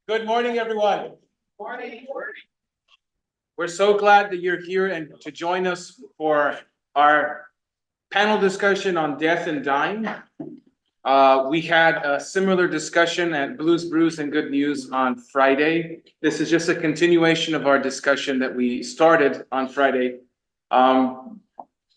Good morning, everyone. Morning. We're so glad that you're here and to join us for our panel discussion on death and dying. We had a similar discussion at Blues Brews and Good News on Friday. This is just a continuation of our discussion that we started on Friday.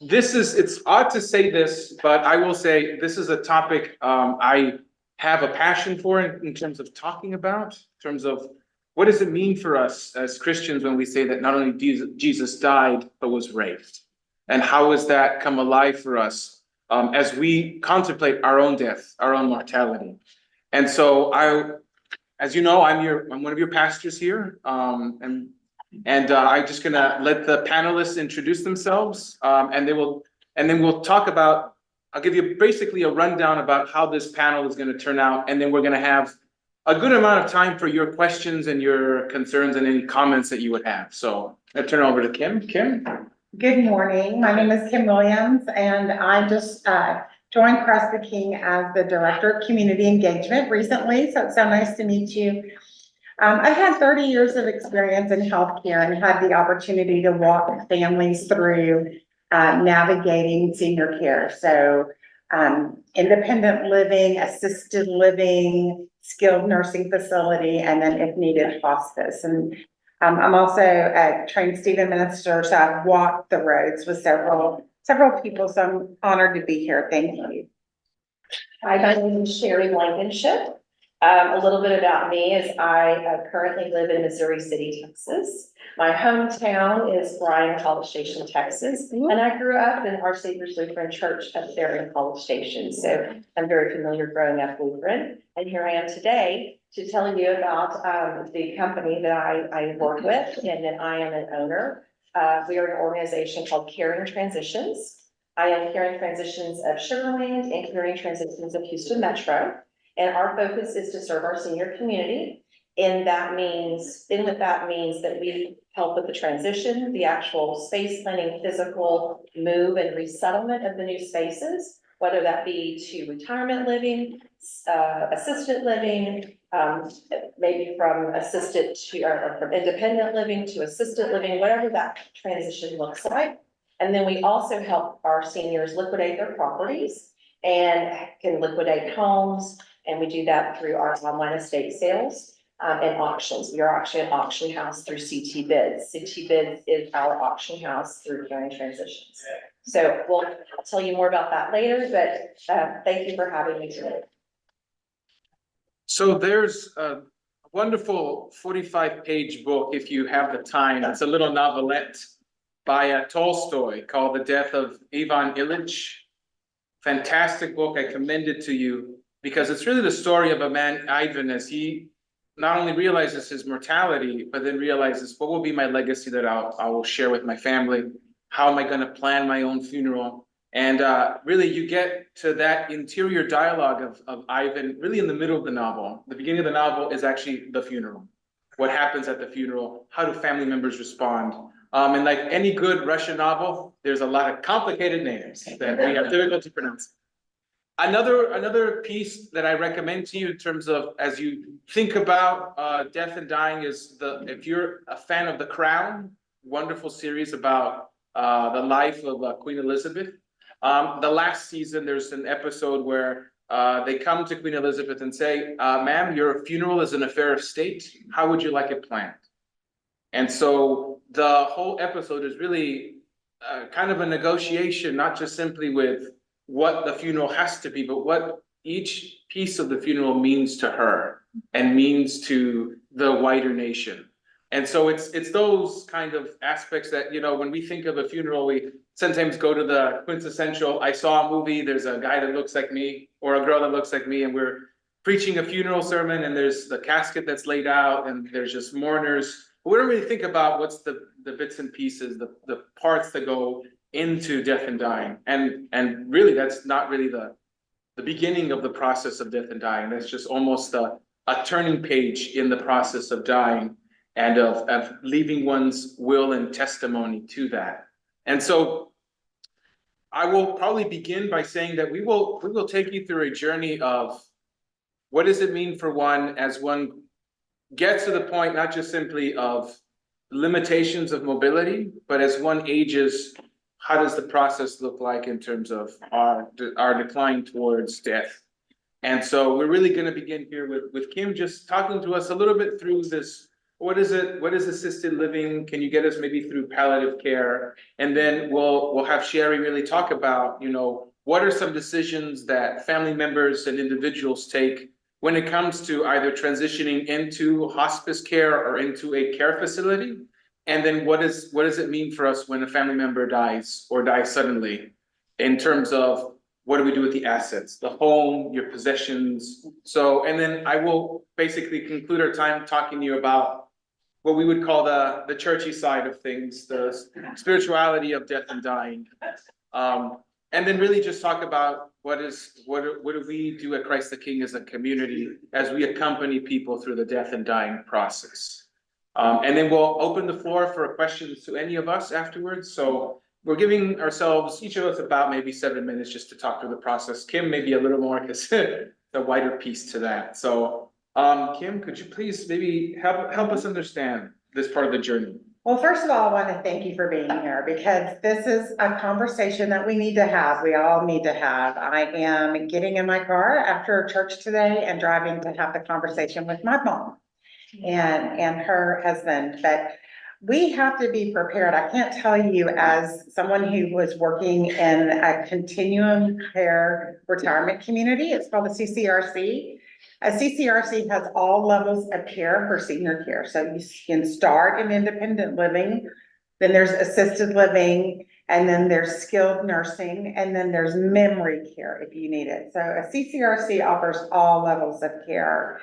It's odd to say this, but I will say this is a topic I have a passion for in terms of talking about, in terms of what does it mean for us as Christians when we say that not only Jesus died, but was raised? And how has that come alive for us as we contemplate our own death, our own mortality? And so as you know, I'm one of your pastors here, and I'm just gonna let the panelists introduce themselves, and then we'll talk about. I'll give you basically a rundown about how this panel is gonna turn out, and then we're gonna have a good amount of time for your questions and your concerns and any comments that you would have. So I turn it over to Kim. Kim? Good morning. My name is Kim Williams, and I just joined Cross the King as the Director of Community Engagement recently, so it's so nice to meet you. I've had 30 years of experience in healthcare and had the opportunity to walk families through navigating senior care. So independent living, assisted living, skilled nursing facility, and then if needed, hospice. And I'm also a trained Stephen minister, so I've walked the roads with several people, so I'm honored to be here. Thank you. Hi, my name is Sherry Blankenship. A little bit about me is I currently live in Missouri City, Texas. My hometown is Bryan, College Station, Texas, and I grew up in Our Savior's Lutheran Church up there in College Station. So I'm very familiar growing up Lutheran. And here I am today to tell you about the company that I work with and that I am an owner. We are an organization called Caring Transitions. I am Caring Transitions of Sugar Land and Caring Transitions of Houston Metro. And our focus is to serve our senior community. And that means that we help with the transition, the actual space planning, physical move and resettlement of the new spaces, whether that be to retirement living, assisted living, maybe from assisted to, or from independent living to assisted living, whatever that transition looks like. And then we also help our seniors liquidate their properties and can liquidate homes. And we do that through our online estate sales and auctions. We are actually an auction house through CT Bids. CT Bids is our auction house through Caring Transitions. So I'll tell you more about that later, but thank you for having me today. So there's a wonderful 45-page book, if you have the time. It's a little novelette by Tolstoy called The Death of Ivan Ilyich. Fantastic book. I commend it to you because it's really the story of a man, Ivan, as he not only realizes his mortality, but then realizes what will be my legacy that I will share with my family. How am I going to plan my own funeral? And really, you get to that interior dialogue of Ivan really in the middle of the novel. The beginning of the novel is actually the funeral. What happens at the funeral? How do family members respond? And like any good Russian novel, there's a lot of complicated names that we have difficulty pronouncing. Another piece that I recommend to you in terms of as you think about death and dying is if you're a fan of The Crown, wonderful series about the life of Queen Elizabeth. The last season, there's an episode where they come to Queen Elizabeth and say, ma'am, your funeral is an affair of state. How would you like it planned? And so the whole episode is really kind of a negotiation, not just simply with what the funeral has to be, but what each piece of the funeral means to her and means to the wider nation. And so it's those kind of aspects that, you know, when we think of a funeral, we sometimes go to the quintessential, I saw a movie, there's a guy that looks like me or a girl that looks like me, and we're preaching a funeral sermon and there's the casket that's laid out and there's just mourners. But we don't really think about what's the bits and pieces, the parts that go into death and dying. And really, that's not really the beginning of the process of death and dying. That's just almost a turning page in the process of dying and of leaving one's will and testimony to that. And so I will probably begin by saying that we will take you through a journey of what does it mean for one as one get to the point, not just simply of limitations of mobility, but as one ages, how does the process look like in terms of our decline towards death? And so we're really going to begin here with Kim just talking to us a little bit through this. What is it? What is assisted living? Can you get us maybe through palliative care? And then we'll have Sherry really talk about, what are some decisions that family members and individuals take when it comes to either transitioning into hospice care or into a care facility? And then what does it mean for us when a family member dies or dies suddenly in terms of what do we do with the assets, the home, your possessions? So, and then I will basically conclude our time talking to you about what we would call the churchy side of things, the spirituality of death and dying. And then really just talk about what do we do at Christ the King as a community as we accompany people through the death and dying process. And then we'll open the floor for questions to any of us afterwards. So we're giving ourselves, each of us, about maybe 7 minutes just to talk through the process. Kim, maybe a little more because the wider piece to that. So, Kim, could you please maybe help us understand this part of the journey? Well, first of all, I want to thank you for being here because this is a conversation that we need to have. We all need to have. I am getting in my car after church today and driving to have the conversation with my mom and her husband. But we have to be prepared. I can't tell you, as someone who was working in a continuum care retirement community, it's called a CCRC. A CCRC has all levels of care for senior care. So you can start in independent living, then there's assisted living, and then there's skilled nursing, and then there's memory care if you need it. So a CCRC offers all levels of care.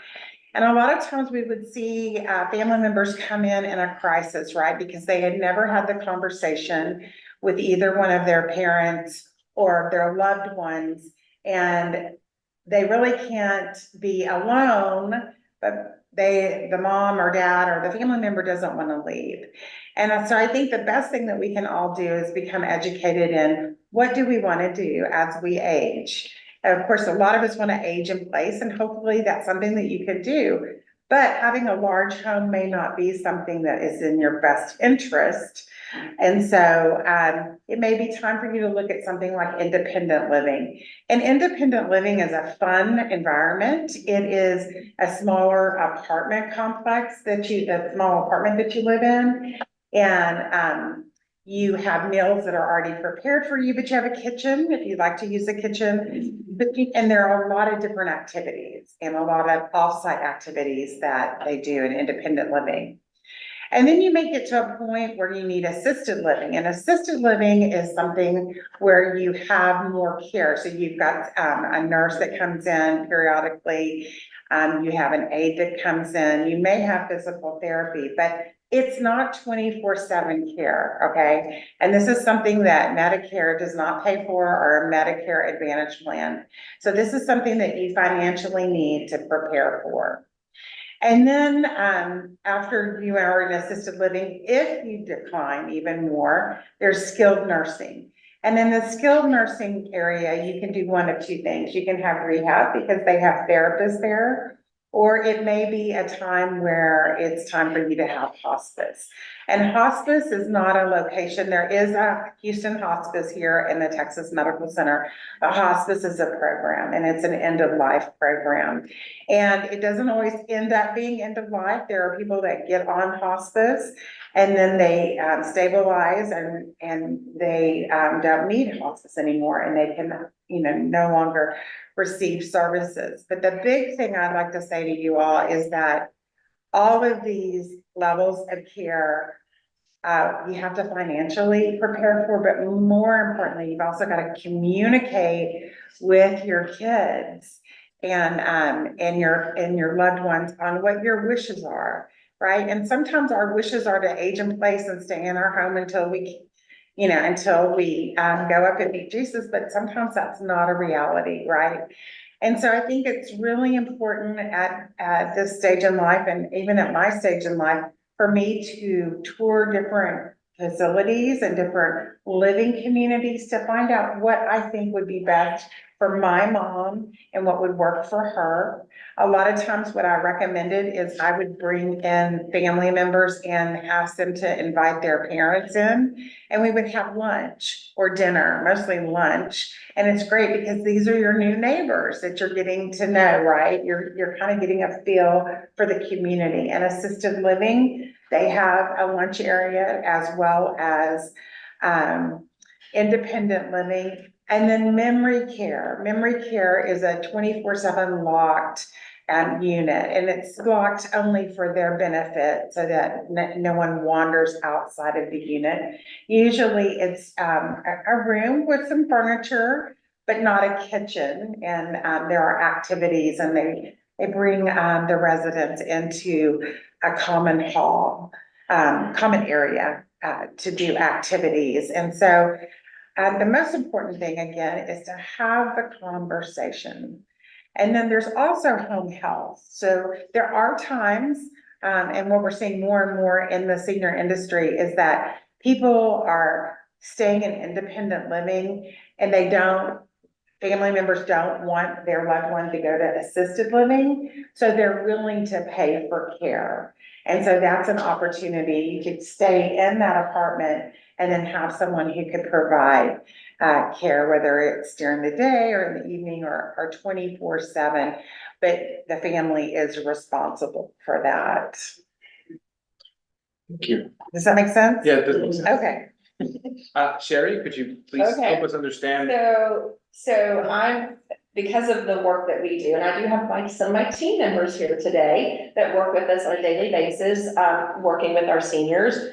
And a lot of times we would see family members come in a crisis, right? Because they had never had the conversation with either one of their parents or their loved ones. And they really can't be alone, but the mom or dad or the family member doesn't want to leave. And so I think the best thing that we can all do is become educated in what do we want to do as we age. Of course, a lot of us want to age in place, and hopefully that's something that you can do. But having a large home may not be something that is in your best interest. And so it may be time for you to look at something like independent living. And independent living is a fun environment. It is a smaller apartment complex a small apartment that you live in. And you have meals that are already prepared for you, but you have a kitchen if you'd like to use a kitchen. And there are a lot of different activities and a lot of off-site activities that they do in independent living. And then you may get to a point where you need assisted living. And assisted living is something where you have more care. So you've got a nurse that comes in periodically. You have an aide that comes in. You may have physical therapy, but it's not 24/7 care, okay? And this is something that Medicare does not pay for, or a Medicare Advantage plan. So this is something that you financially need to prepare for. And then after you are in assisted living, if you decline even more, there's skilled nursing. And in the skilled nursing area, you can do one of two things. You can have rehab because they have therapists there, or it may be a time where it's time for you to have hospice. And hospice is not a location. There is a Houston hospice here in the Texas Medical Center. The hospice is a program, and it's an end of life program. And it doesn't always end up being end of life. There are people that get on hospice and then they stabilize and they don't need hospice anymore, and they can, no longer receive services. But the big thing I'd like to say to you all is that all of these levels of care, you have to financially prepare for, but more importantly, you've also got to communicate with your kids and your loved ones on what your wishes are, right? And sometimes our wishes are to age in place and stay in our home until we go up and meet Jesus, but sometimes that's not a reality, right? And so I think it's really important at this stage in life, and even at my stage in life, for me to tour different facilities and different living communities to find out what I think would be best for my mom and what would work for her. A lot of times what I recommended is I would bring in family members and ask them to invite their parents in, and we would have lunch or dinner, mostly lunch. And it's great because these are your new neighbors that you're getting to know, right? You're kind of getting a feel for the community. And assisted living, they have a lunch area as well as independent living. And then memory care. Memory care is a 24/7 locked unit, and it's locked only for their benefit so that no one wanders outside of the unit. Usually it's a room with some furniture, but not a kitchen. And there are activities, and they bring the residents into a common hall, common area to do activities. And so the most important thing, again, is to have the conversation. And then there's also home health. So there are times, and what we're seeing more and more in the senior industry is that people are staying in independent living, and family members don't want their loved one to go to assisted living, so they're willing to pay for care. And so that's an opportunity. You could stay in that apartment and then have someone who could provide care, whether it's during the day or in the evening or 24/7, but the family is responsible for that. Thank you. Does that make sense? Yeah, this makes sense. Okay. Sherry, could you please Okay. help us understand? So I'm, because of the work that we do, and I do have some of my team members here today that work with us on a daily basis, working with our seniors.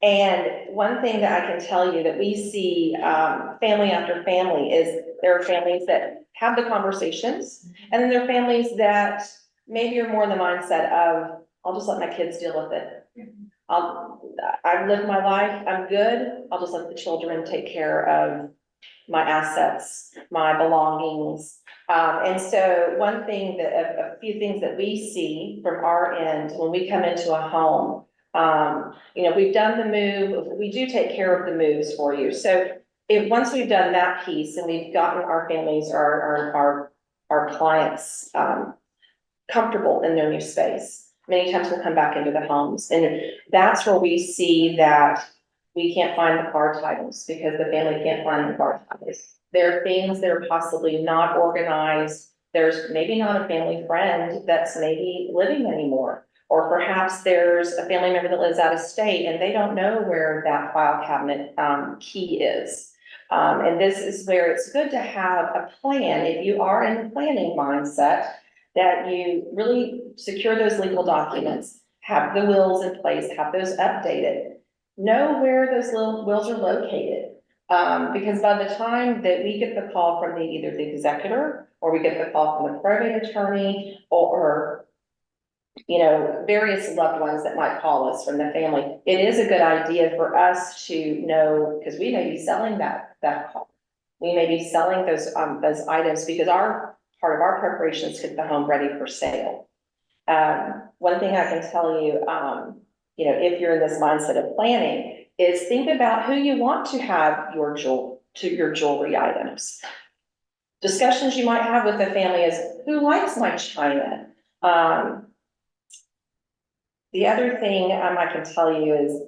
And one thing that I can tell you that we see, family after family, is there are families that have the conversations, and then there are families that maybe are more in the mindset of, I'll just let my kids deal with it. I've lived my life, I'm good, I'll just let the children take care of my assets, my belongings. And so one thing a few things that we see from our end when we come into a home, we've done the move, we do take care of the moves for you. So once we've done that piece and we've gotten our families, our clients, comfortable in their new space, many times we'll come back into the homes, and that's where we see that we can't find the car titles because the family can't find the car titles. There are things that are possibly not organized. There's maybe not a family friend that's maybe living anymore. Or perhaps there's a family member that lives out of state and they don't know where that file cabinet key is. And this is where it's good to have a plan. If you are in the planning mindset, that you really secure those legal documents, have the wills in place, have those updated, know where those little wills are located. Because by the time that we get the call from either the executor or we get the call from the probate attorney or various loved ones that might call us from the family, it is a good idea for us to know, because we may be selling that call. We may be selling those items because part of our preparation is to get the home ready for sale. One thing I can tell you, if you're in this mindset of planning, is think about who you want to have your jewelry items. Discussions you might have with the family is, who likes my china? The other thing I can tell you is,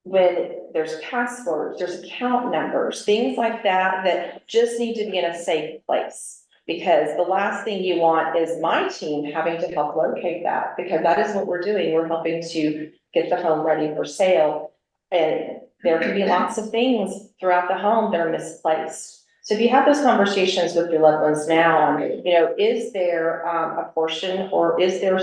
when there's passwords, there's account numbers, things like that just need to be in a safe place. Because the last thing you want is my team having to help locate that, because that is what we're doing. We're helping to get the home ready for sale. And there can be lots of things throughout the home that are misplaced. So if you have those conversations with your loved ones now, is there a portion, or is there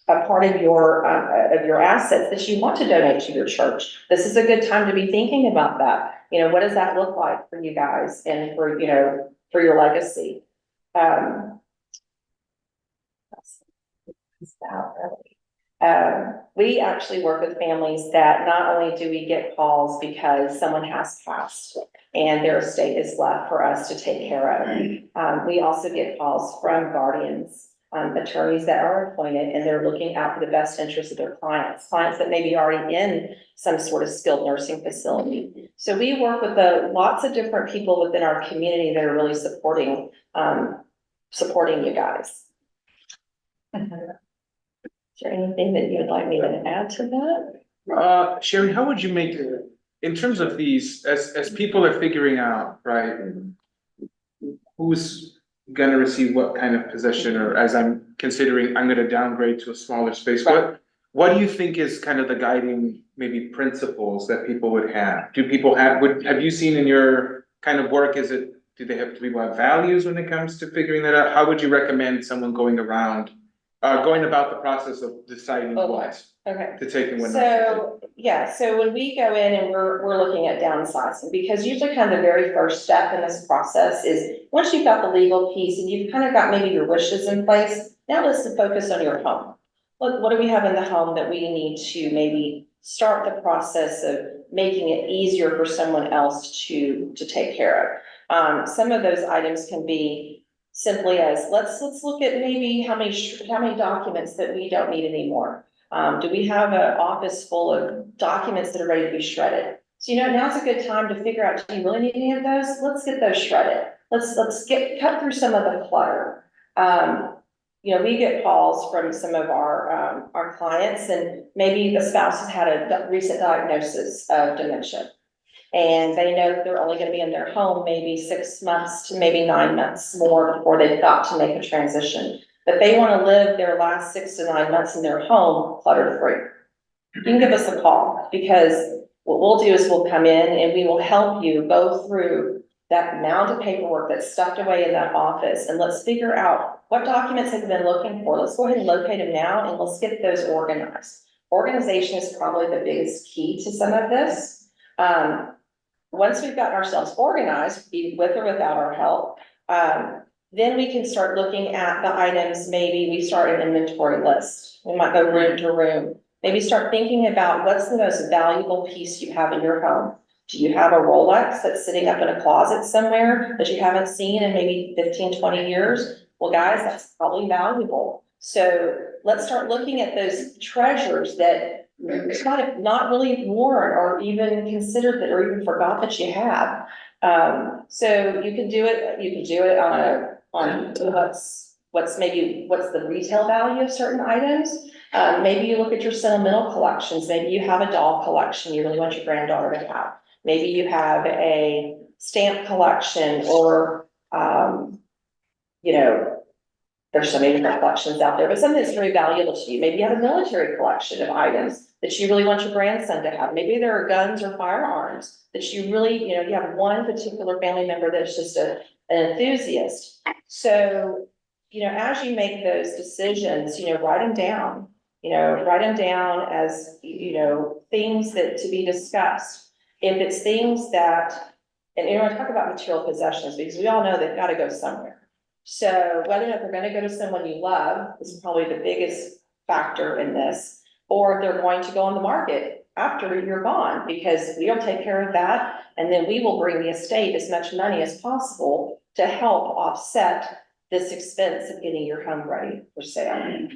a part of your assets that you want to donate to your church? This is a good time to be thinking about that. What does that look like for you guys and for your legacy? We actually work with families that not only do we get calls because someone has passed and their estate is left for us to take care of. We also get calls from guardians attorneys that are appointed, and they're looking out for the best interest of their clients that may be already in some sort of skilled nursing facility. So we work with lots of different people within our community that are really supporting you guys. Is there anything that you would like me to add to that? Sherry, how would you make, in terms of these, as people are figuring out, right? Who's gonna receive what kind of position, or as I'm considering, I'm gonna downgrade to a smaller space, what do you think is kind of the guiding maybe principles that people would have? Do people have you seen in your kind of work, do people have values when it comes to figuring that out? How would you recommend someone going about the process of deciding what Okay. to take and what not to take? So when we go in and we're looking at downsizing, because usually kind of the very first step in this process is, once you've got the legal piece and you've kind of got maybe your wishes in place, now let's focus on your home. What do we have in the home that we need to maybe start the process of making it easier for someone else to take care of? Some of those items can be simply as, let's look at maybe how many documents that we don't need anymore. Do we have an office full of documents that are ready to be shredded? So, now's a good time to figure out, do you really need any of those? Let's get those shredded. Let's cut through some of the clutter. We get calls from some of our clients, and maybe the spouse has had a recent diagnosis of dementia. And they know that they're only gonna be in their home maybe 6 months to maybe 9 months more before they've got to make a transition. But they wanna live their last 6 to 9 months in their home clutter-free. You can give us a call, because what we'll do is we'll come in and we will help you go through that amount of paperwork that's stuffed away in that office, and let's figure out what documents have you been looking for. Let's go ahead and locate them now, and let's get those organized. Organization is probably the biggest key to some of this. Once we've gotten ourselves organized, be with or without our help, then we can start looking at the items. Maybe we start an inventory list. We might go room to room. Maybe start thinking about what's the most valuable piece you have in your home. Do you have a Rolex that's sitting up in a closet somewhere that you haven't seen in maybe 15, 20 years? Well, guys, that's probably valuable. So let's start looking at those treasures that you might have not really worn or even considered that, or even forgot that you have. So you can do it on what's the retail value of certain items. Maybe you look at your sentimental collections. Maybe you have a doll collection you really want your granddaughter to have. Maybe you have a stamp collection, or, there's so many different collections out there, but something that's very valuable to you. Maybe you have a military collection of items that you really want your grandson to have. Maybe there are guns or firearms that you really, you have one particular family member that's just an enthusiast. So, as you make those decisions, write them down. Write them down as, things that to be discussed. If it's things that, and I talk about material possessions, because we all know they've got to go somewhere. So whether or not they're going to go to someone you love is probably the biggest factor in this, or they're going to go on the market after you're gone, because we don't take care of that. And then we will bring the estate as much money as possible to help offset this expense of getting your home ready for sale.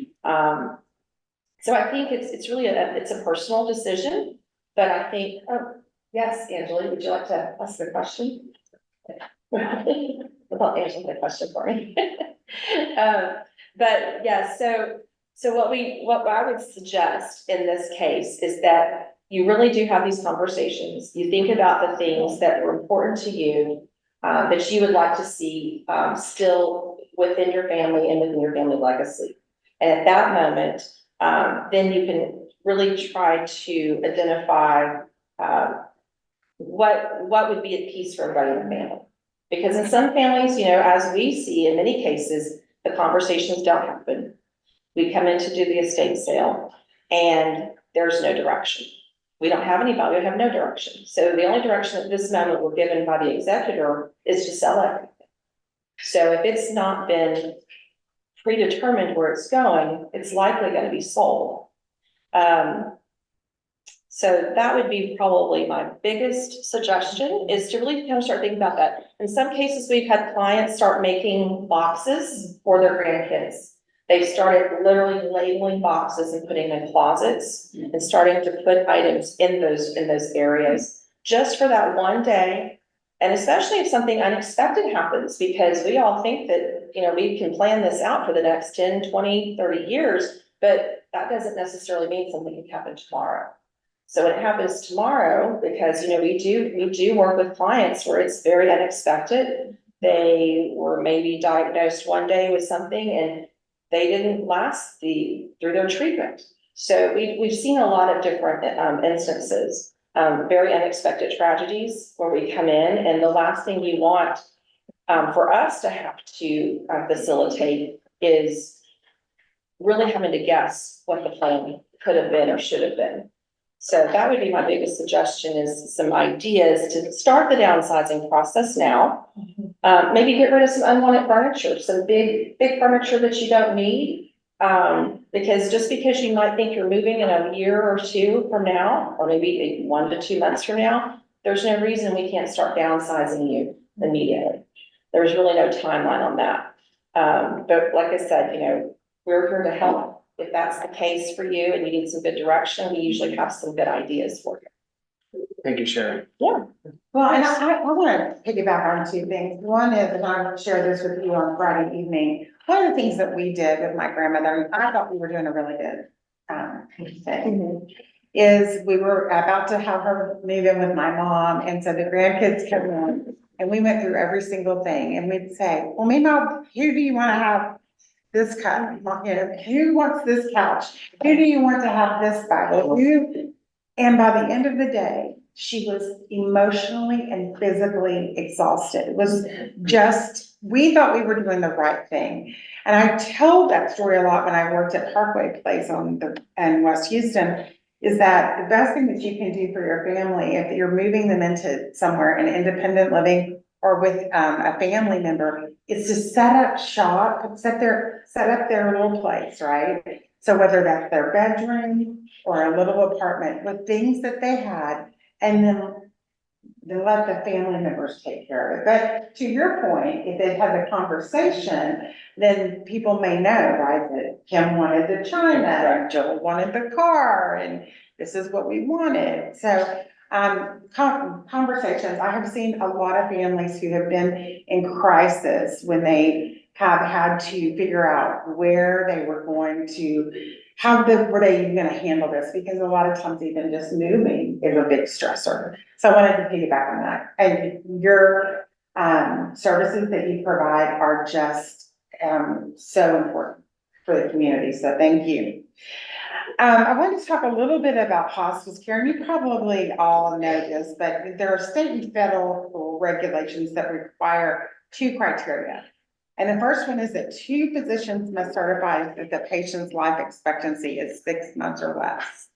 So I think it's really it's a personal decision, but I think, yes, Angela, would you like to ask the question? Well, Angela had a question for me. But yeah, so what I would suggest in this case is that you really do have these conversations. You think about the things that were important to you, that you would like to see still within your family and within your family legacy. And at that moment, then you can really try to identify what would be a piece for everybody in the family. Because in some families, as we see in many cases, the conversations don't happen. We come in to do the estate sale and there's no direction. We don't have anybody, we have no direction. So the only direction at this moment we're given by the executor is to sell everything. So if it's not been predetermined where it's going, it's likely going to be sold. So that would be probably my biggest suggestion, is to really kind of start thinking about that. In some cases, we've had clients start making boxes for their grandkids. They started literally labeling boxes and putting them in closets and starting to put items in those areas just for that one day. And especially if something unexpected happens, because we all think that, you know, we can plan this out for the next 10, 20, 30 years, but that doesn't necessarily mean something can happen tomorrow. So when it happens tomorrow, because, you know, we do work with clients where it's very unexpected. They were maybe diagnosed one day with something and they didn't last through their treatment. So we've seen a lot of different instances, very unexpected tragedies where we come in, and the last thing we want for us to have to facilitate is really having to guess what the plan could have been or should have been. So that would be my biggest suggestion, is some ideas to start the downsizing process now. Maybe get rid of some unwanted furniture, some big furniture that you don't need. Because just because you might think you're moving in a year or two from now, or maybe 1 to 2 months from now, there's no reason we can't start downsizing you immediately. There's really no timeline on that. But like I said, you know, we're here to help. If that's the case for you and you need some good direction, we usually have some good ideas for you. Thank you, Sherry. Yeah. Well, and I want to piggyback on two things. One is, and I shared this with you on Friday evening, one of the things that we did with my grandmother, and I thought we were doing a really good thing, is we were about to have her move in with my mom, and so the grandkids came in, and we went through every single thing, and we'd say, well, Mima, who do you want to have this couch? You know, who wants this couch? Who do you want to have this Bible? Who? And by the end of the day, she was emotionally and physically exhausted. It was just, we thought we were doing the right thing. And I tell that story a lot when I worked at Parkway Place in West Houston, is that the best thing that you can do for your family, if you're moving them into somewhere in independent living or with a family member, is to set up shop, set up their little place, right? So whether that's their bedroom or a little apartment with things that they had, and then let the family members take care of it. But to your point, if they had the conversation, then people may know, right, that Kim wanted the china, and Joel wanted the car, and this is what we wanted. So conversations, I have seen a lot of families who have been in crisis when they have had to figure out where they were going to, were they even gonna handle this? Because a lot of times even just moving is a big stressor. So I wanted to piggyback on that. And your services that you provide are just so important for the community. So thank you. I wanted to talk a little bit about hospice care, and you probably all know this, but there are state and federal regulations that require 2 criteria. And the first one is that 2 physicians must certify that the patient's life expectancy is 6 months or less.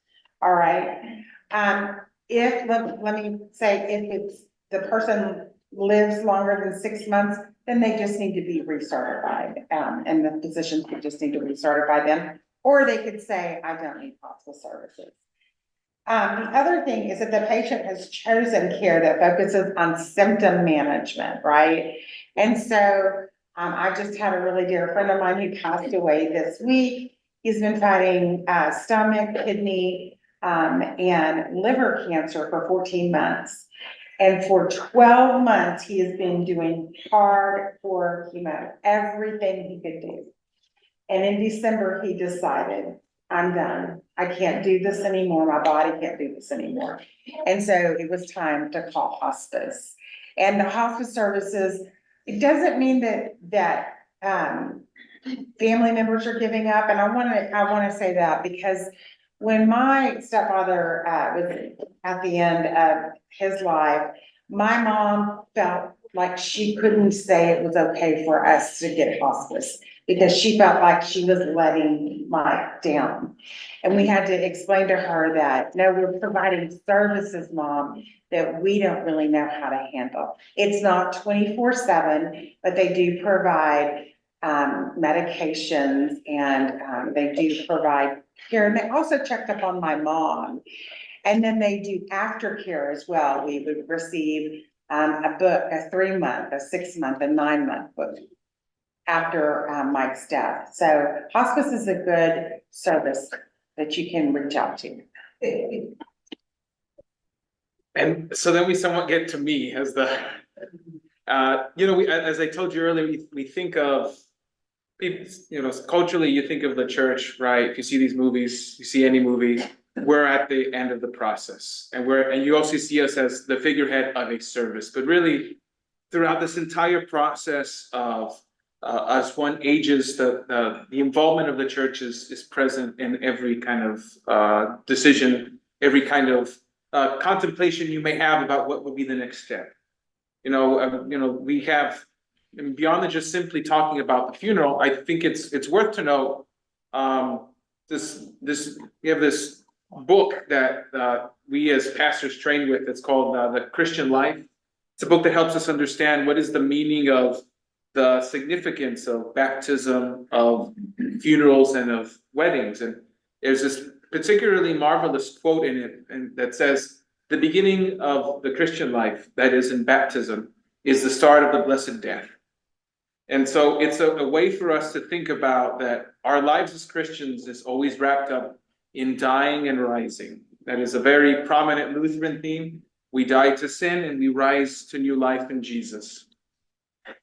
All right. Let me say, if it's the person lives longer than 6 months, then they just need to be recertified. And the physicians would just need to recertify them, or they could say, I don't need hospice services. The other thing is that the patient has chosen care that focuses on symptom management, right? And so I just had a really dear friend of mine who passed away this week. He's been fighting stomach, kidney, and liver cancer for 14 months. And for 12 months, he has been doing hardcore chemo, everything he could do. And in December, he decided, I'm done. I can't do this anymore. My body can't do this anymore. And so it was time to call hospice. And the hospice services, it doesn't mean that family members are giving up. And I want to say that because when my stepfather was at the end of his life, my mom felt like she couldn't say it was okay for us to get hospice because she felt like she was letting Mike down. And we had to explain to her that, no, we're providing services, Mom, that we don't really know how to handle. It's not 24/7, but they do provide medications, and they do provide care. And they also checked up on my mom. And then they do aftercare as well. We would receive a book, a 3-month, a 6-month, a 9-month book. after Mike's death. So hospice is a good service that you can reach out to. And so then we somewhat get to me as the, as I told you earlier, we think of people, culturally, you think of the church, right? If you see these movies, you see any movie, we're at the end of the process, and you also see us as the figurehead of a service. But really, throughout this entire process of as one ages, the involvement of the church is present in every kind of decision, every kind of contemplation you may have about what would be the next step. We have, beyond than just simply talking about the funeral, I think it's worth to know, we have this book that we as pastors train with. It's called The Christian Life. It's a book that helps us understand what is the meaning of the significance of baptism, of funerals, and of weddings. And there's this particularly marvelous quote in it, and that says, "The beginning of the Christian life, that is in baptism, is the start of the blessed death." And so it's a way for us to think about that our lives as Christians is always wrapped up in dying and rising. That is a very prominent Lutheran theme. We die to sin and we rise to new life in Jesus.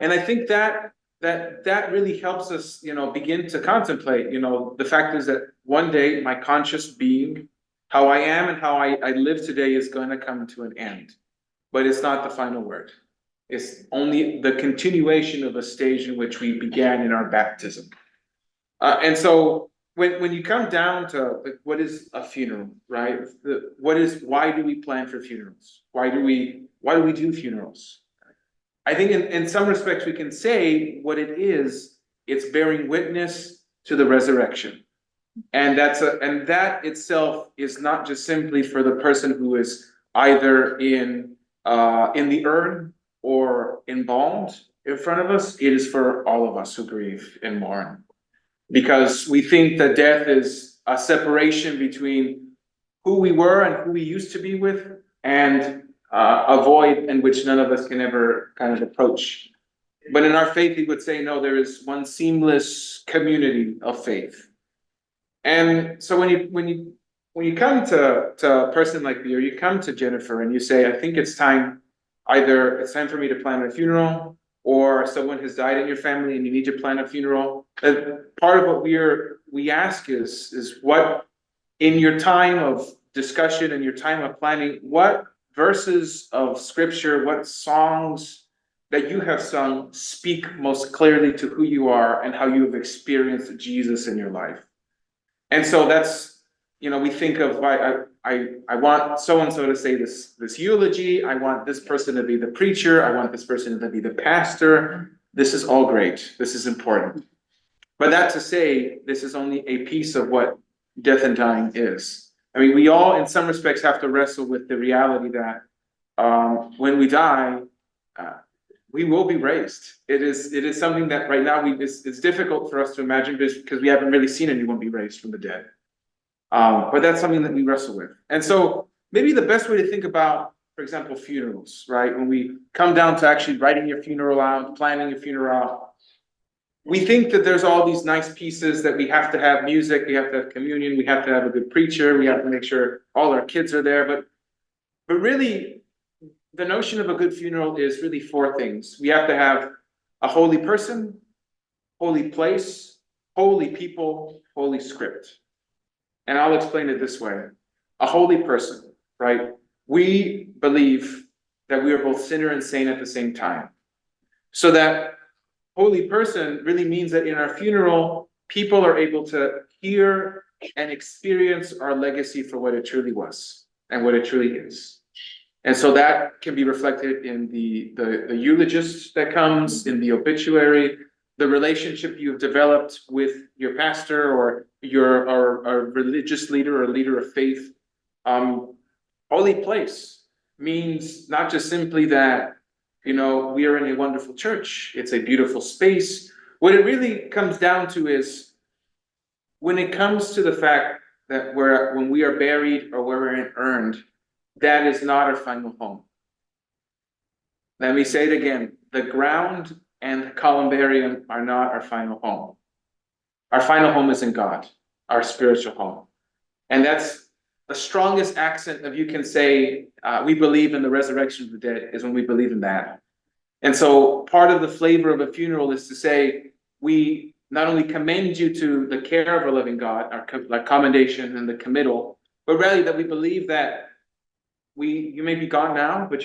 And I think that really helps us, begin to contemplate, the fact is that one day my conscious being, how I am and how I live today, is going to come to an end. But it's not the final word. It's only the continuation of a stage in which we began in our baptism. And so when you come down to what is a funeral, right? Why do we plan for funerals? Why do we do funerals? I think in some respects we can say what it is. It's bearing witness to the resurrection, and that itself is not just simply for the person who is either in the urn or embalmed in front of us. It is for all of us who grieve and mourn, because we think that death is a separation between who we were and who we used to be with, and a void in which none of us can ever kind of approach. But in our faith, we would say, no, there is one seamless community of faith. And so when you come to a person like me, or you come to Jennifer and you say, I think it's time, either it's time for me to plan a funeral, or someone has died in your family and you need to plan a funeral. Part of what we ask is what, in your time of discussion and your time of planning, what verses of scripture, what songs that you have sung speak most clearly to who you are and how you have experienced Jesus in your life. And so that's, we think of, I want so-and-so to say this eulogy. I want this person to be the preacher. I want this person to be the pastor. This is all great. This is important. But that to say, this is only a piece of what death and dying is. I mean, we all, in some respects, have to wrestle with the reality that when we die, we will be raised. It is something that right now it's difficult for us to imagine, because we haven't really seen anyone be raised from the dead. But that's something that we wrestle with. And so maybe the best way to think about, for example, funerals, right? When we come down to actually writing your funeral out, planning your funeral out, we think that there's all these nice pieces that we have to have: music, we have to have communion, we have to have a good preacher, we have to make sure all our kids are there. But really, the notion of a good funeral is really four things. We have to have a holy person, holy place, holy people, holy script. And I'll explain it this way. A holy person, right? We believe that we are both sinner and saint at the same time. So that holy person really means that in our funeral, people are able to hear and experience our legacy for what it truly was and what it truly is. And so that can be reflected in the eulogist that comes, in the obituary, the relationship you've developed with your pastor or a religious leader or leader of faith. Holy place means not just simply that, we are in a wonderful church, it's a beautiful space. What it really comes down to is, when it comes to the fact that when we are buried or where we're urned, that is not our final home. Let me say it again. The ground and the columbarium are not our final home. Our final home is in God, our spiritual home. And that's the strongest accent of you can say, we believe in the resurrection of the dead, is when we believe in that. And so part of the flavor of a funeral is to say, we not only commend you to the care of a living God, our commendation and the committal, but rather that we believe that you may be gone now, but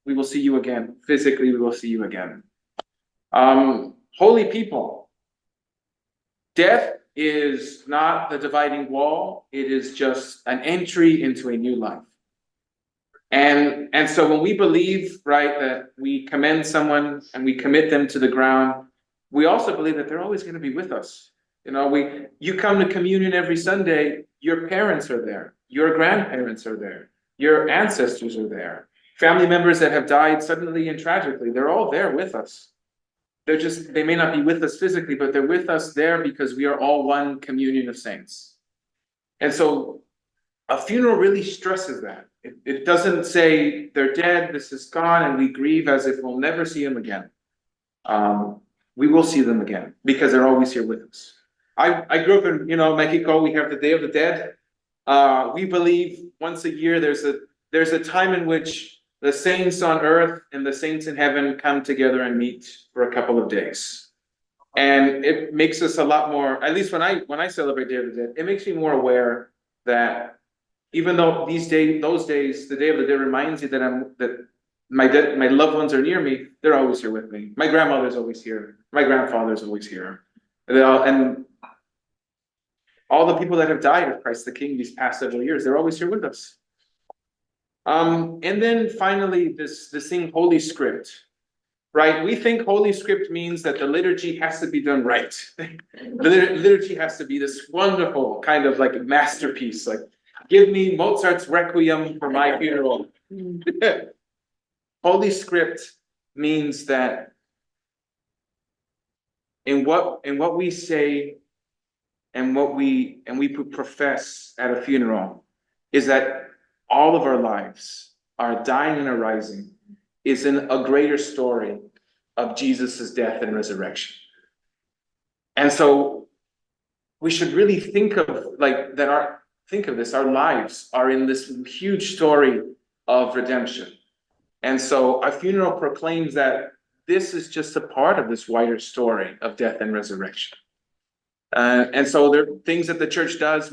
we will see you again. Physically, we will see you again. Holy people, death is not the dividing wall. It is just an entry into a new life. And so when we believe, right, that we commend someone and we commit them to the ground, we also believe that they're always going to be with us. You know, you come to communion every Sunday, your parents are there, your grandparents are there, your ancestors are there, family members that have died suddenly and tragically, they're all there with us. They may not be with us physically, but they're with us there because we are all one communion of saints. And so a funeral really stresses that. It doesn't say they're dead, this is gone, and we grieve as if we'll never see them again. We will see them again because they're always here with us. I grew up in, Mexico. We have the Day of the Dead. We believe once a year there's a time in which the saints on earth and the saints in heaven come together and meet for a couple of days. And it makes us a lot more, at least when I celebrate Day of the Dead, it makes me more aware that even though those days, the Day of the Dead reminds you that my loved ones are near me, they're always here with me. My grandmother's always here. My grandfather's always here. And all the people that have died of Christ the King these past several years, they're always here with us. And then finally, this thing, Holy Script, right? We think Holy Script means that the liturgy has to be done right. The liturgy has to be this wonderful kind of like masterpiece, like give me Mozart's Requiem for my funeral. Holy Script means that in what we say and what we profess at a funeral is that all of our lives, our dying and our rising, is in a greater story of Jesus's death and resurrection. And so we should really think of this, our lives are in this huge story of redemption. And so our funeral proclaims that this is just a part of this wider story of death and resurrection. And so there are things that the church does.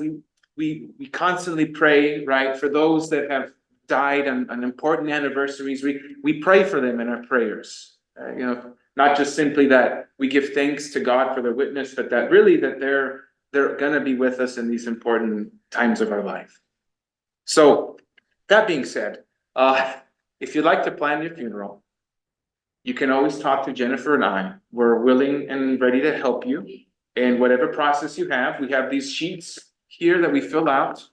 We constantly pray, right, for those that have died on important anniversaries. We pray for them in our prayers. Not just simply that we give thanks to God for their witness, but that really that they're going to be with us in these important times of our life. So that being said, if you'd like to plan your funeral, you can always talk to Jennifer and I. We're willing and ready to help you in whatever process you have. We have these sheets here that we fill out.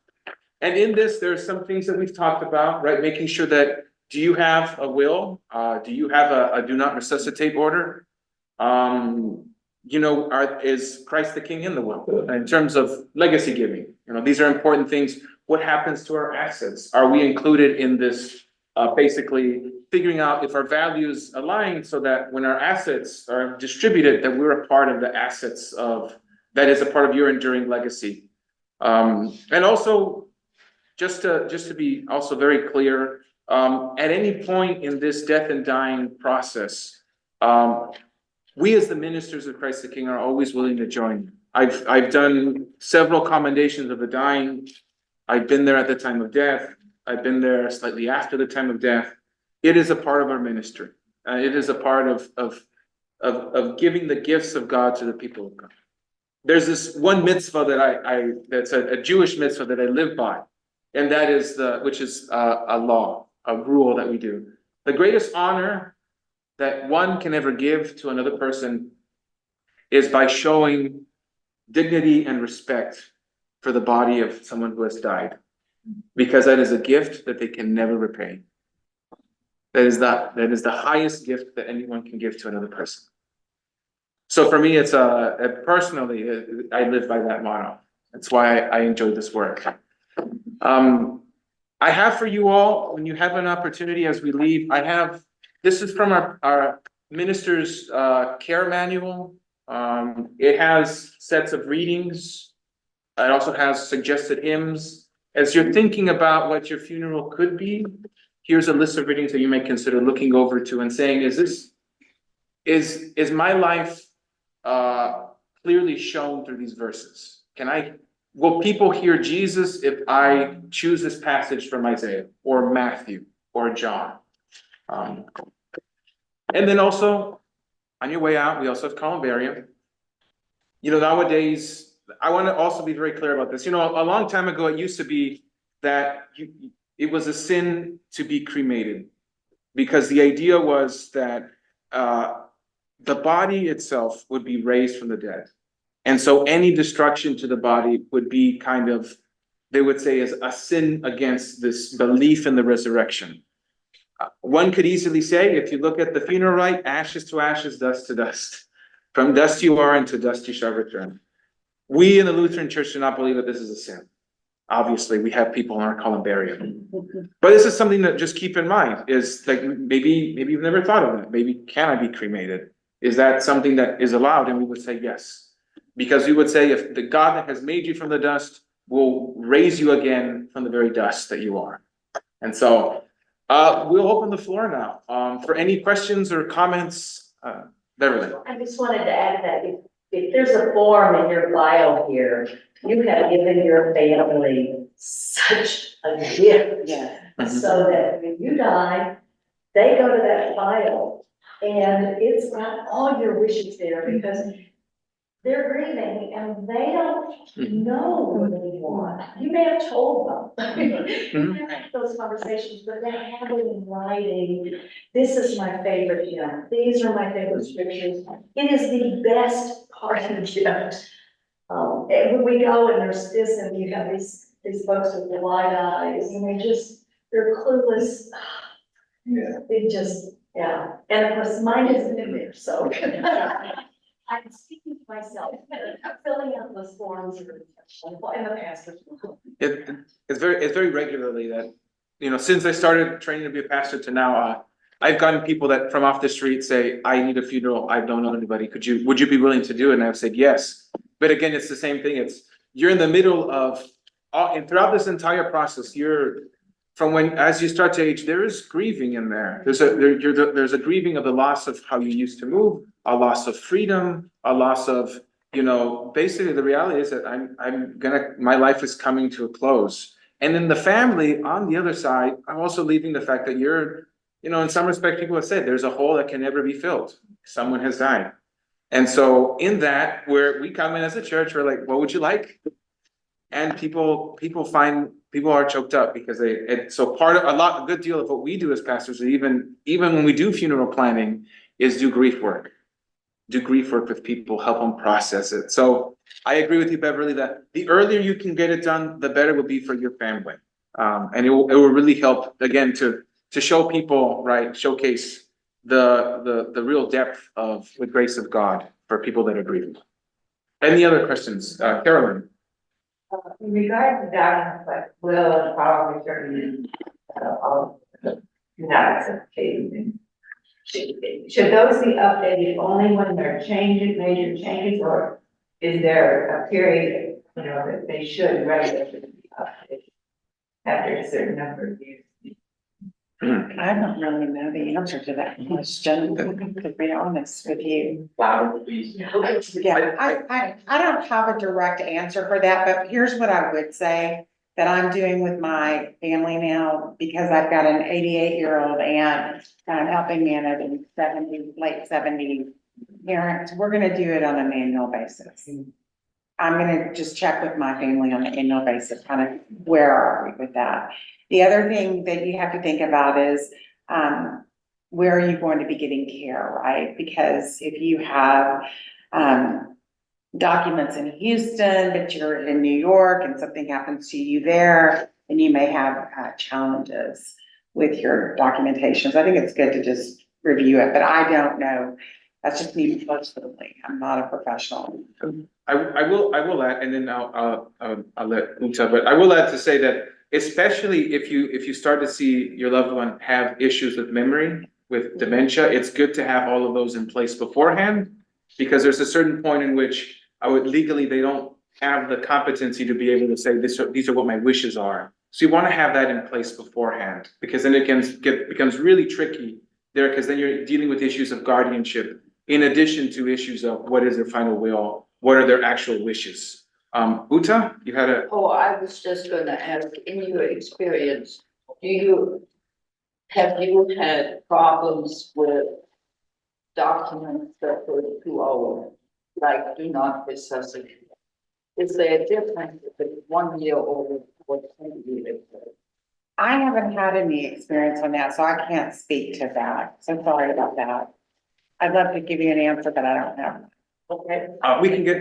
And in this, there are some things that we've talked about, right? Making sure that, do you have a will? Do you have a do not resuscitate order? Is Christ the King in the will in terms of legacy giving? These are important things. What happens to our assets? Are we included in this? Basically figuring out if our values align so that when our assets are distributed, that we're a part of the assets that is a part of your enduring legacy. And also, just to be also very clear, at any point in this death and dying process, we as the ministers of Christ the King are always willing to join. I've done several commendations of the dying. I've been there at the time of death. I've been there slightly after the time of death. It is a part of our ministry. It is a part of giving the gifts of God to the people of God. There's this one mitzvah that's a Jewish mitzvah that I live by, and that is which is a law, a rule that we do. The greatest honor that one can ever give to another person is by showing dignity and respect for the body of someone who has died. Because that is a gift that they can never repay. That is the highest gift that anyone can give to another person. So for me, it's personally, I live by that motto. That's why I enjoy this work. I have for you all, when you have an opportunity as we leave, this is from minister's care manual. It has sets of readings. It also has suggested hymns. As you're thinking about what your funeral could be, here's a list of readings that you may consider looking over to and saying, is my life clearly shown through these verses? Will people hear Jesus if I choose this passage from Isaiah or Matthew or John? And then also, on your way out, we also have columbarium. Nowadays, I want to also be very clear about this. A long time ago, it used to be that it was a sin to be cremated, because the idea was that the body itself would be raised from the dead. And so any destruction to the body would be they would say, is a sin against this belief in the resurrection. One could easily say, if you look at the funeral rite, ashes to ashes, dust to dust. From dust you are, and to dust you shall return. We in the Lutheran Church do not believe that this is a sin. Obviously, we have people in our columbarium. But this is something that just keep in mind, is like, maybe you've never thought of it. Maybe, can I be cremated? Is that something that is allowed? And we would say yes. Because we would say, if the God that has made you from the dust will raise you again from the very dust that you are. And so we'll open the floor now for any questions or comments. Beverly. I just wanted to add that if there's a form in your bio here, you have given your family such a gift. Yeah. So that when you die, they go to that file and it's got all your wishes there, because they're grieving and they don't know what they want. You may have told them. You have had those conversations, but they have it in writing. This is my favorite hymn. These are my favorite scriptures. It is the best part of the gift. And when we go and there's this, and you have these folks with the wide eyes, and they're clueless. Yeah. It just, yeah. And of course, mine isn't in there, so. I'm speaking to myself, I'm filling out those forms in the past. It's very regularly that, since I started training to be a pastor to now, I've gotten people that from off the street say, I need a funeral, I don't know anybody, would you be willing to do it? And I've said yes. But again, it's the same thing. You're in the middle of, and throughout this entire process, as you start to age, there is grieving in there. There's a grieving of the loss of how you used to move, a loss of freedom, a loss of, basically the reality is that my life is coming to a close. And in the family, on the other side, I'm also leaving the fact that in some respect, people have said there's a hole that can never be filled. Someone has died. And so in that, where we come in as a church, we're like, what would you like? And people are choked up because a good deal of what we do as pastors, even when we do funeral planning, is do grief work with people, help them process it. So I agree with you, Beverly, that the earlier you can get it done, the better it will be for your family. And it will really help, again, to show people, right, showcase the real depth of the grace of God for people that are grieving. Any other questions? Carolyn? In regard to documents like will and power of attorney, all not cases, should those be updated only when there are major changes, or is there a period, that they should regularly be updated after a certain number of years? I don't really know the answer to that question, to be honest with you. Yeah, I don't have a direct answer for that, but here's what I would say that I'm doing with my family now, because I've got an 88-year-old and I'm helping manage a late 70 parents. We're gonna do it on an annual basis. I'm gonna just check with my family on an annual basis, kind of where are we with that. The other thing that you have to think about is, where are you going to be getting care, right? Because if you have, documents in Houston, but you're in New York and something happens to you there, then you may have challenges with your documentation. So I think it's good to just review it, but I don't know. That's just me personally. I'm not a professional. I will add, and then I'll let Uta, but I will add to say that, especially if you start to see your loved one have issues with memory, with dementia, it's good to have all of those in place beforehand. Because there's a certain point in which legally, they don't have the competency to be able to say, these are what my wishes are. So you want to have that in place beforehand, because then it becomes really tricky there, because then you're dealing with issues of guardianship, in addition to issues of what is their final will, what are their actual wishes. Uta, you had a, Oh, I was just gonna ask, in your experience, have you had problems with documents that were too old, like do not resuscitate? Is there a difference if it's 1 year old or 10 years old? I haven't had any experience on that, so I can't speak to that. So sorry about that. I'd love to give you an answer, but I don't have. Okay.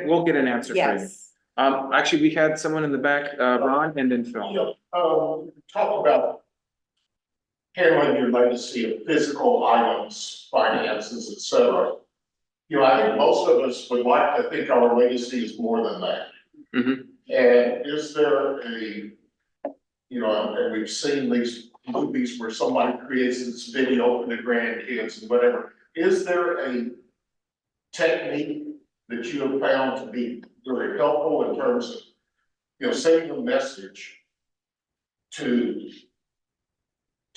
we'll get an answer for you. Yes. Actually, we had someone in the back, Ron, and then Phil. Talk about handling your legacy of physical items, finances, et cetera. I think most of us would like to think our legacy is more than that. Mhm. And is there and we've seen these movies where somebody creates this video for the grandkids and whatever. Is there a technique that you have found to be very helpful in terms of, sending a message to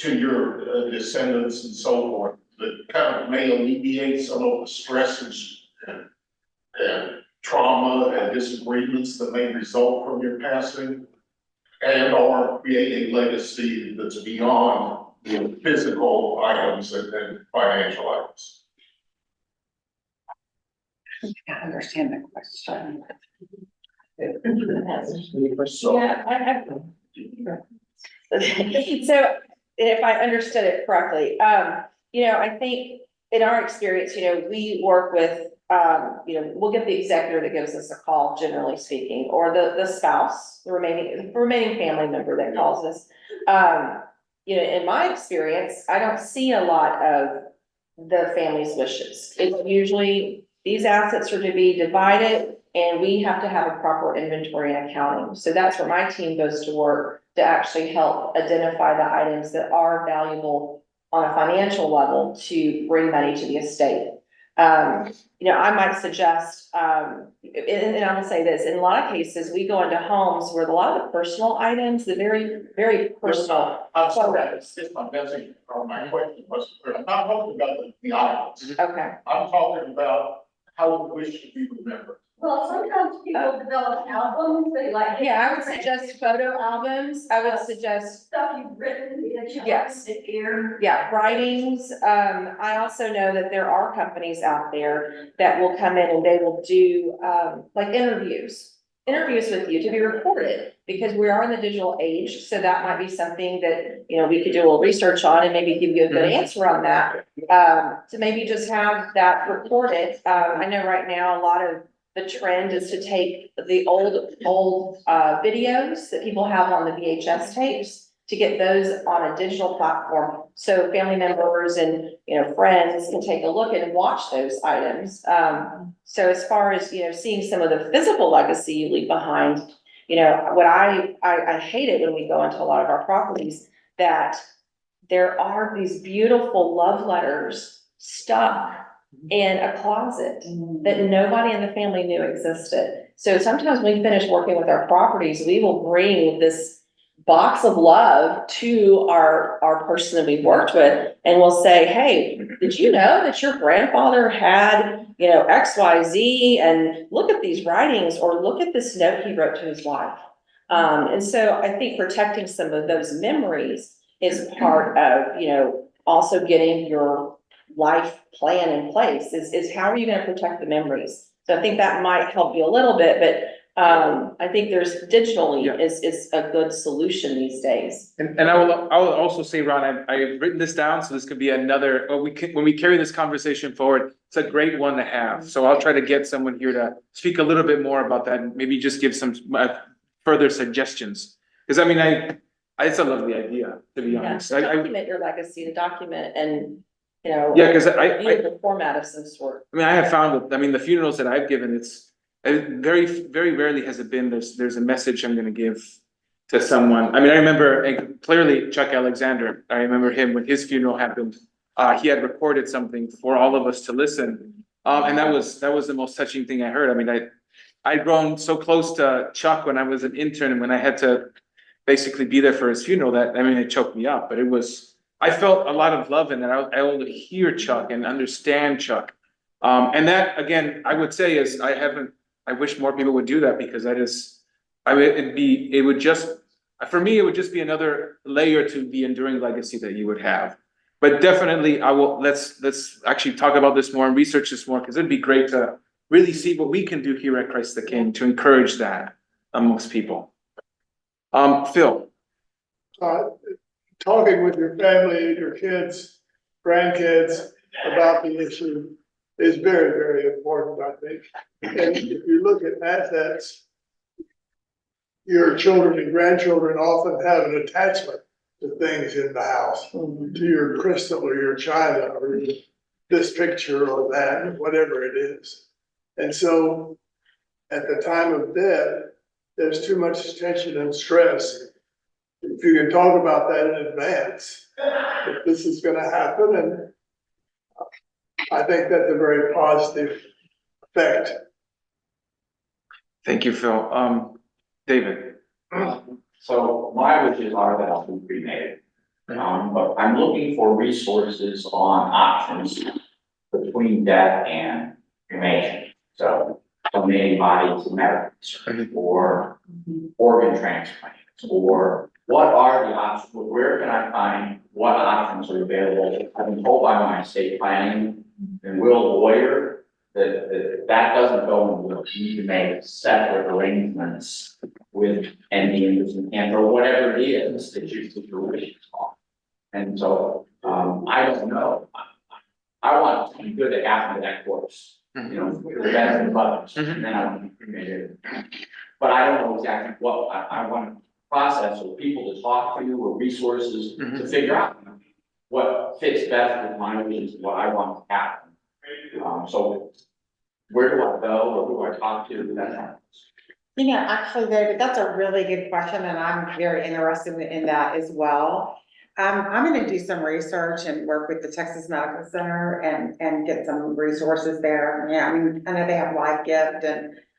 your descendants and so forth, that kind of may alleviate some of the stresses and trauma and disagreements that may result from your passing, and or create a legacy that's beyond physical items and financial items? I understand the question. So, Yeah, I have. So if I understood it correctly, I think in our experience, we work with, we'll get the executor that gives us a call, generally speaking, or the spouse, the remaining family member that calls us. In my experience, I don't see a lot of the family's wishes. It's usually these assets are to be divided and we have to have a proper inventory and accounting. So that's where my team goes to work to actually help identify the items that are valuable on a financial level to bring money to the estate. I might suggest, and I will say this, in a lot of cases, we go into homes where a lot of the personal items, the very, very personal I'm sorry, photos. it's my message, or my question was, I'm not talking about the items. Okay, I'm talking about how we wish to be remembered. Well, sometimes people develop albums, they like. yeah, I would suggest photo albums. I would suggest, Stuff you've written, that you Yes. want to hear. yeah, writings. I also know that there are companies out there that will come in and they will do, like interviews with you to be recorded, because we are in the digital age. So that might be something that, we could do a little research on and maybe give you a good answer on that. To maybe just have that recorded. I know right now, a lot of the trend is to take the old videos that people have on the VHS tapes, to get those on a digital platform. So family members and, friends can take a look and watch those items. So as far as, seeing some of the physical legacy you leave behind, what I hate it when we go into a lot of our properties, that there are these beautiful love letters stuck in a closet that nobody in the family knew existed. So sometimes when we finish working with our properties, we will bring this box of love to our person that we've worked with, and we'll say, hey, did you know that your grandfather had, XYZ, and look at these writings, or look at this note he wrote to his wife. And so I think protecting some of those memories is part of, also getting your life plan in place, is how are you gonna protect the memories? So I think that might help you a little bit, but I think there's digitally Yeah. is a good solution these days. And I will also say, Ron, I've written this down, so this could be another, when we carry this conversation forward, it's a great one to have. So I'll try to get someone here to speak a little bit more about that, and maybe just give some further suggestions. Cause it's a lovely idea, to be Yeah, honest. to document your legacy, to document and, Yeah, cause use a format of some sort. I have found that, the funerals that I've given, it's very, very rarely has it been, there's a message I'm gonna give to someone. I remember clearly Chuck Alexander, I remember him when his funeral happened. he had recorded something for all of us to listen. And that was the most touching thing I heard. I mean, I'd grown so close to Chuck when I was an intern, and when I had to basically be there for his funeral, that, I mean, it choked me up, but I felt a lot of love in that. I was able to hear Chuck and understand Chuck. And that, again, I would say is, I wish more people would do that, because for me, it would just be another layer to the enduring legacy that you would have. But definitely, let's actually talk about this more and research this more, because it'd be great to really see what we can do here at Christ the King to encourage that amongst people. Phil. Talking with your family and your kids, grandkids about the issue is very, very important, I think. And if you look at assets, your children and grandchildren often have an attachment to things in the house, to your crystal or your china or this picture or that, or whatever it is. And so at the time of death, there's too much tension and stress. If you can talk about that in advance, if this is gonna happen, and I think that's a very positive effect. Thank you, Phil. David. So my wishes are that I'll be cremated. But I'm looking for resources on options between death and cremation. So donating body to medical research or organ transplants, or what are the options? Where can I find what options are available? I've been told by my estate planning and will lawyer that doesn't go into, you need to make separate arrangements with any interest in cancer or whatever it is that your wishes on. And so, I don't know. I want something good to happen to that corpse, you know, for the best of others, and then I want to be cremated. But I don't know exactly what, I want a process or people to talk to or resources to figure out what fits best with my wishes, what I want to happen. So where do I go, or who do I talk to? That happens. You know, actually, David, that's a really good question, and I'm very interested in that as well. I'm gonna do some research and work with the Texas Medical Center and get some resources there. Yeah, I mean, I know they have Life Gift,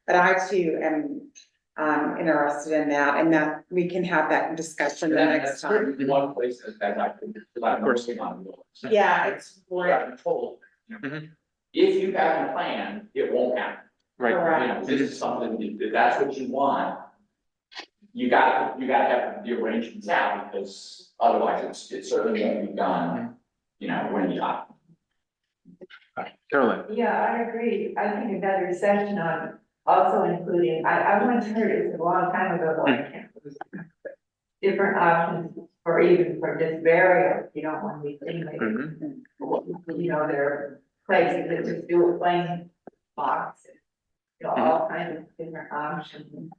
but I too am interested in that, and that we can have that discussion the next time. One place that I think, Of course. Yeah, it's What I've been told. If you haven't planned, it won't happen. Right. You know, this is something, if that's what you want, you gotta have the arrangements out, because otherwise it's certainly gonna be done, you know, when you die. Carolyn. Yeah, I agree. I think another session on also including, I once heard it was a long time ago, but I can't remember. Different options for even for just burial, you don't want to be cremated. You know, there are places that just do a plain box, you know, all kinds of different options.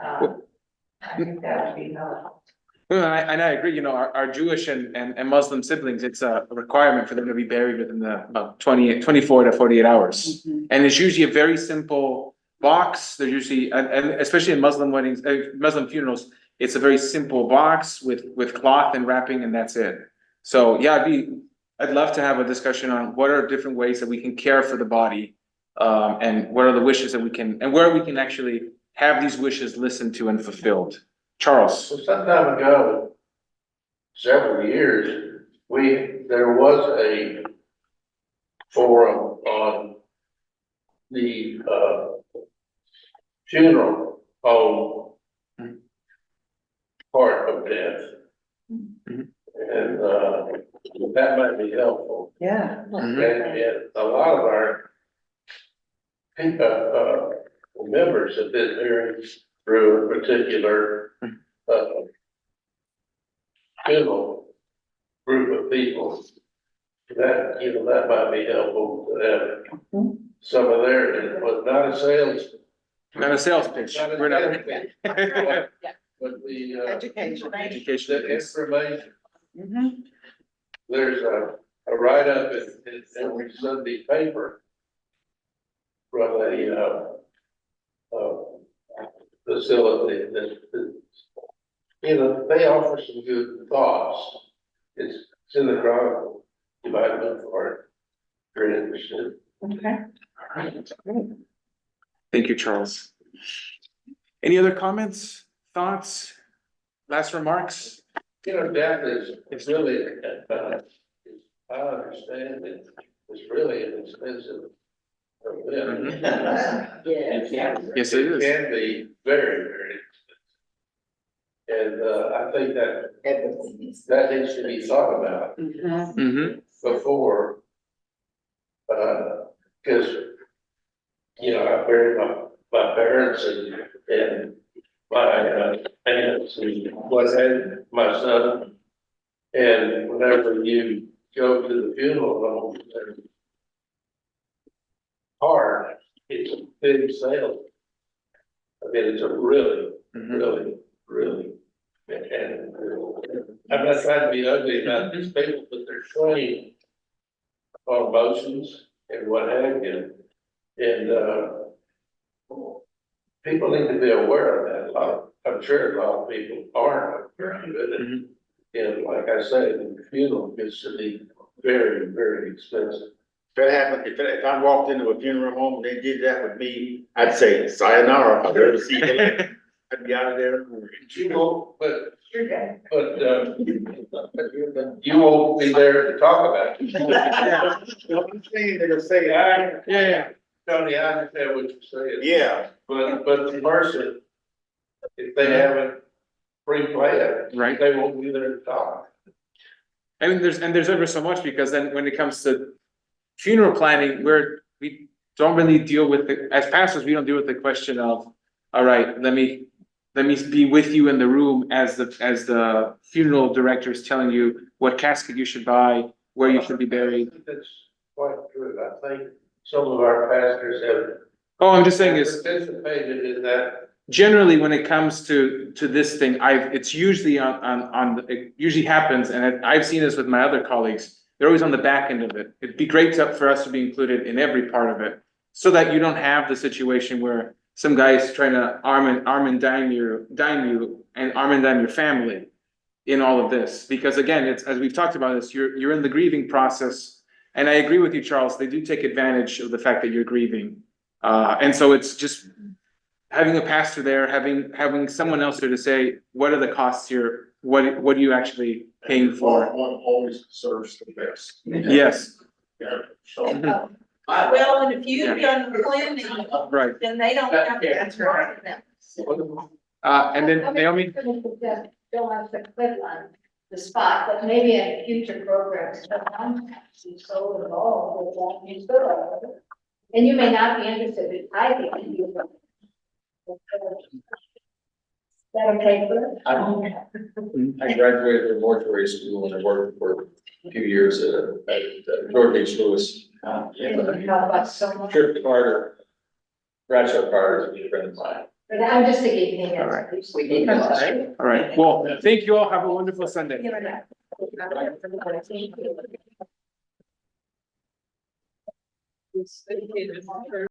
I think that would be helpful. Well, and I agree, you know, our Jewish and Muslim siblings, it's a requirement for them to be buried within about 24 to 48 hours. And it's usually a very simple box. They're usually, and especially in Muslim weddings, Muslim funerals, it's a very simple box with cloth and wrapping, and that's it. So yeah, I'd love to have a discussion on what are different ways that we can care for the body, and what are the wishes that we can, and where we can actually have these wishes listened to and fulfilled. Charles. So some time ago, several years, there was a forum on the funeral home part of death. And that might be helpful. Yeah. And a lot of our members have been hearing through a particular funeral group of people. That, you know, that might be helpful to have some of their, but not a sales. Not a sales pitch. Not a We're not. sales pitch. But the Education. Education. the information. There's a write-up in every Sunday paper from a facility that, you know, they offer some good thoughts. It's in the Chronicle. you might look for it. If you're interested. Okay. Thank you, Charles. Any other comments, thoughts, last remarks? You know, death is really, I understand it, it's really an expensive event. Yes, it is. It can be very, very expensive. And, I think that needs to be thought about Mm-hmm. before, cause, you know, I buried my parents and my, aunts and what had my son. And whenever you go to the funeral home, they're hard, it's a big sale. I mean, it's a really, really, and I'm not trying to be ugly about these people, but they're trained on emotions and what have you. And, people need to be aware of that. I'm sure a lot of people aren't aware of it. And like I say, the funeral gets to be very, very expensive. If that happened, if I walked into a funeral home and they did that with me, I'd say sayonara, I'll never see you later. I'd be out of there. You won't, but You're good. you won't be there to talk about it. I'm saying, they're gonna say, Yeah. Tony, I understand what you're saying. yeah, But the person, if they haven't pre-planned, Right. they won't be there to talk. I mean, there's ever so much, because then when it comes to funeral planning, we don't really deal with as pastors, we don't deal with the question of, all right, let me be with you in the room as the funeral director is telling you what casket you should buy, where you should be buried. That's quite true. I think some of our pastors have Oh, I'm just saying is, participated in that. generally, when it comes to this thing, it's usually it usually happens, and I've seen this with my other colleagues. They're always on the back end of it. It'd be great for us to be included in every part of it, so that you don't have the situation where some guy's trying to arm and dime you and arm and dime your family in all of this. Because again, it's, as we've talked about this, you're in the grieving process, and I agree with you, Charles. They do take advantage of the fact that you're grieving, and so it's just having a pastor there, having someone else there to say, what are the costs here? What are you actually paying for? One always deserves the best. Yes, Yeah, so. Well, and if you've done the planning, right. then they don't have to. That's right. And then Naomi, Don't have to click on the spot, but maybe in future programs, but I'm actually so involved with that, you still are. And you may not be interested, but I think you will. Is that okay, Chris? I graduated from mortuary school and I worked for a few years at George H. Lewis. How about someone? Trip Carter, Bradshaw Carter is a friend of mine. But I'm just thinking, All right. we need to. all right, well, thank you all, have a wonderful Sunday.